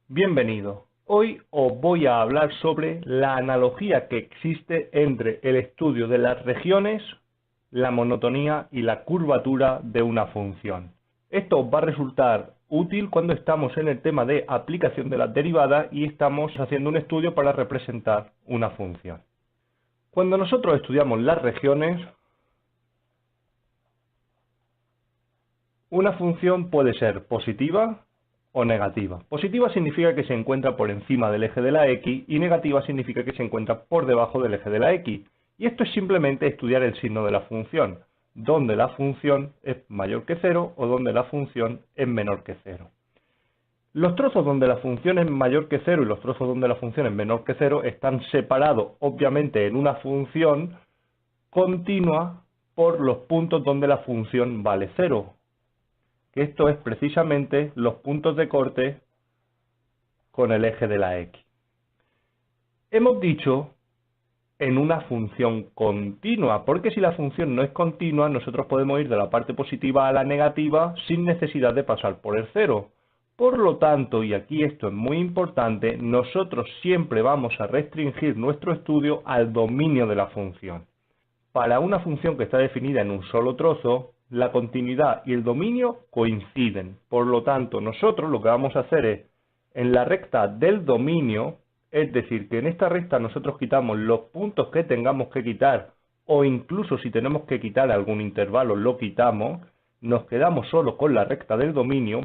Bienvenido. Hoy os voy a hablar sobre la analogía que existe entre el estudio de las regiones, la monotonía y la curvatura de una función. Esto os va a resultar útil cuando estamos en el tema de aplicación de las derivadas y estamos haciendo un estudio para representar una función. Cuando nosotros estudiamos las regiones, una función puede ser positiva o negativa. Positiva significa que se encuentra por encima del eje de la X y negativa significa que se encuentra por debajo del eje de la X. Y esto es simplemente estudiar el signo de la función, donde la función es mayor que 0 o donde la función es menor que 0. Los trozos donde la función es mayor que 0 y los trozos donde la función es menor que 0 están separados, obviamente, en una función continua por los puntos donde la función vale 0. Que esto es precisamente los puntos de corte con el eje de la X. Hemos dicho en una función continua, porque si la función no es continua, nosotros podemos ir de la parte positiva a la negativa sin necesidad de pasar por el 0. Por lo tanto, y aquí esto es muy importante, nosotros siempre vamos a restringir nuestro estudio al dominio de la función. Para una función que está definida en un solo trozo, la continuidad y el dominio coinciden. Por lo tanto, nosotros lo que vamos a hacer es, en la recta del dominio, es decir, que en esta recta nosotros quitamos los puntos que tengamos que quitar, o incluso si tenemos que quitar algún intervalo, lo quitamos, nos quedamos solo con la recta del dominio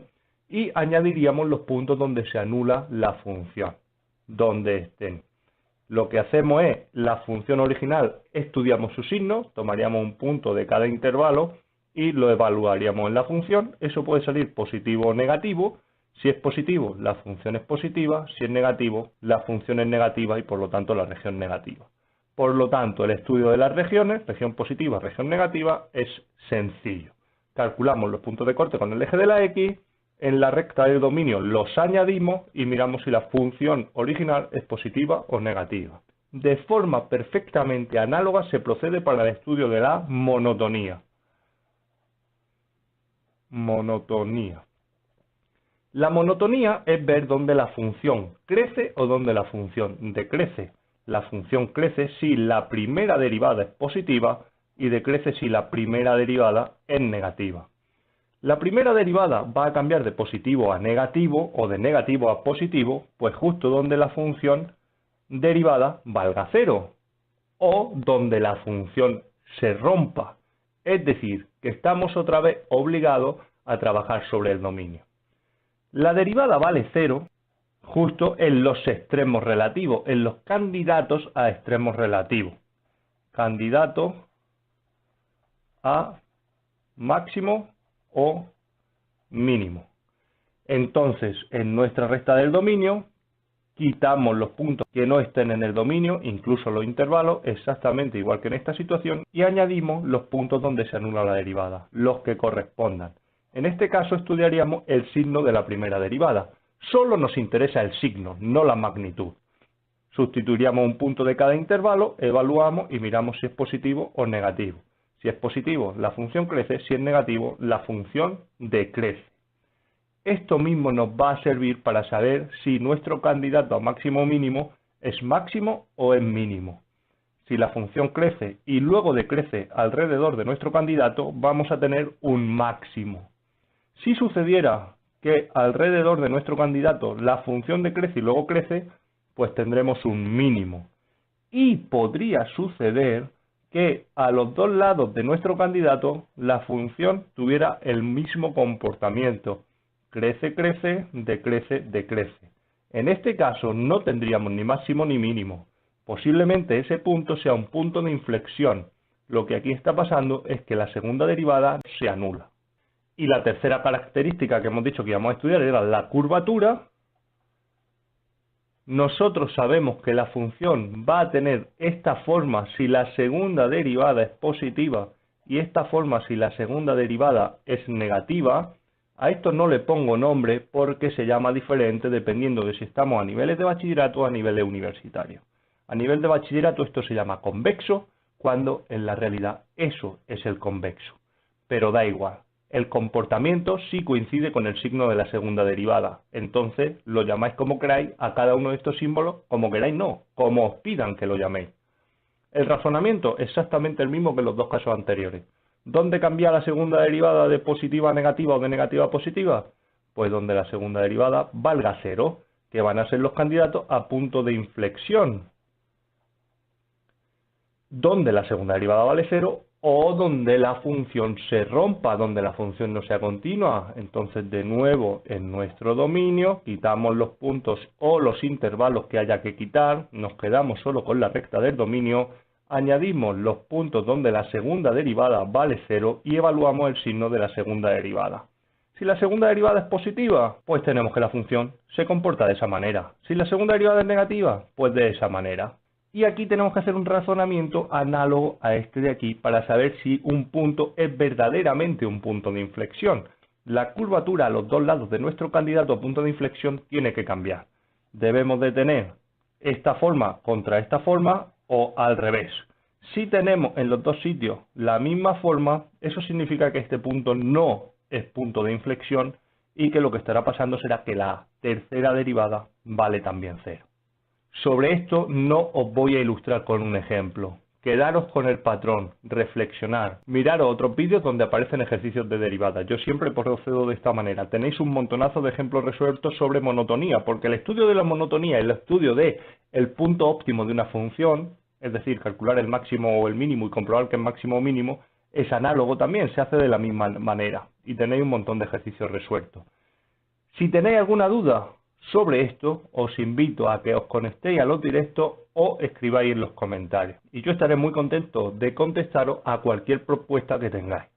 y añadiríamos los puntos donde se anula la función, donde estén. Lo que hacemos es, la función original, estudiamos su signo, tomaríamos un punto de cada intervalo y lo evaluaríamos en la función. Eso puede salir positivo o negativo. Si es positivo, la función es positiva. Si es negativo, la función es negativa y por lo tanto la región negativa. Por lo tanto, el estudio de las regiones, región positiva, región negativa, es sencillo. Calculamos los puntos de corte con el eje de la X. En la recta del dominio los añadimos y miramos si la función original es positiva o negativa. De forma perfectamente análoga se procede para el estudio de la monotonía. Monotonía. La monotonía es ver dónde la función crece o dónde la función decrece. La función crece si la primera derivada es positiva y decrece si la primera derivada es negativa. La primera derivada va a cambiar de positivo a negativo o de negativo a positivo, pues justo donde la función derivada valga 0 o donde la función se rompa. Es decir, que estamos otra vez obligados a trabajar sobre el dominio. La derivada vale 0 justo en los extremos relativos, en los candidatos a extremos relativos. Candidato a máximo o mínimo. Entonces, en nuestra recta del dominio, quitamos los puntos que no estén en el dominio, incluso los intervalos, exactamente igual que en esta situación, y añadimos los puntos donde se anula la derivada, los que correspondan. En este caso estudiaríamos el signo de la primera derivada. Solo nos interesa el signo, no la magnitud. Sustituiríamos un punto de cada intervalo, evaluamos y miramos si es positivo o negativo. Si es positivo, la función crece. Si es negativo, la función decrece. Esto mismo nos va a servir para saber si nuestro candidato a máximo o mínimo es máximo o es mínimo. Si la función crece y luego decrece alrededor de nuestro candidato, vamos a tener un máximo. Si sucediera que alrededor de nuestro candidato la función decrece y luego crece, pues tendremos un mínimo. Y podría suceder que a los dos lados de nuestro candidato la función tuviera el mismo comportamiento. Crece, crece, decrece, decrece. En este caso no tendríamos ni máximo ni mínimo. Posiblemente ese punto sea un punto de inflexión. Lo que aquí está pasando es que la segunda derivada se anula. Y la tercera característica que hemos dicho que íbamos a estudiar era la curvatura. Nosotros sabemos que la función va a tener esta forma si la segunda derivada es positiva y esta forma si la segunda derivada es negativa. A esto no le pongo nombre porque se llama diferente dependiendo de si estamos a niveles de bachillerato o a niveles universitarios. A nivel de bachillerato esto se llama convexo, cuando en la realidad eso es el convexo. Pero da igual. El comportamiento sí coincide con el signo de la segunda derivada. Entonces, lo llamáis como queráis a cada uno de estos símbolos, como queráis no, como os pidan que lo llaméis. El razonamiento es exactamente el mismo que en los dos casos anteriores. ¿Dónde cambia la segunda derivada de positiva a negativa o de negativa a positiva? Pues donde la segunda derivada valga 0, que van a ser los candidatos a punto de inflexión. Donde la segunda derivada vale 0 o donde la función se rompa, donde la función no sea continua. Entonces, de nuevo, en nuestro dominio, quitamos los puntos o los intervalos que haya que quitar, nos quedamos solo con la recta del dominio, añadimos los puntos donde la segunda derivada vale 0 y evaluamos el signo de la segunda derivada. Si la segunda derivada es positiva, pues tenemos que la función se comporta de esa manera. Si la segunda derivada es negativa, pues de esa manera. Y aquí tenemos que hacer un razonamiento análogo a este de aquí para saber si un punto es verdaderamente un punto de inflexión. La curvatura a los dos lados de nuestro candidato a punto de inflexión tiene que cambiar. Debemos de tener esta forma contra esta forma o al revés. Si tenemos en los dos sitios la misma forma, eso significa que este punto no es punto de inflexión y que lo que estará pasando será que la tercera derivada vale también 0. Sobre esto no os voy a ilustrar con un ejemplo. Quedaros con el patrón, reflexionar, mirar otros vídeos donde aparecen ejercicios de derivadas. Yo siempre procedo de esta manera. Tenéis un montonazo de ejemplos resueltos sobre monotonía, porque el estudio de la monotonía y el estudio de el punto óptimo de una función, es decir, calcular el máximo o el mínimo y comprobar que es máximo o mínimo, es análogo también, se hace de la misma manera y tenéis un montón de ejercicios resueltos. Si tenéis alguna duda sobre esto, os invito a que os conectéis a los directos o escribáis en los comentarios. Y yo estaré muy contento de contestaros a cualquier propuesta que tengáis.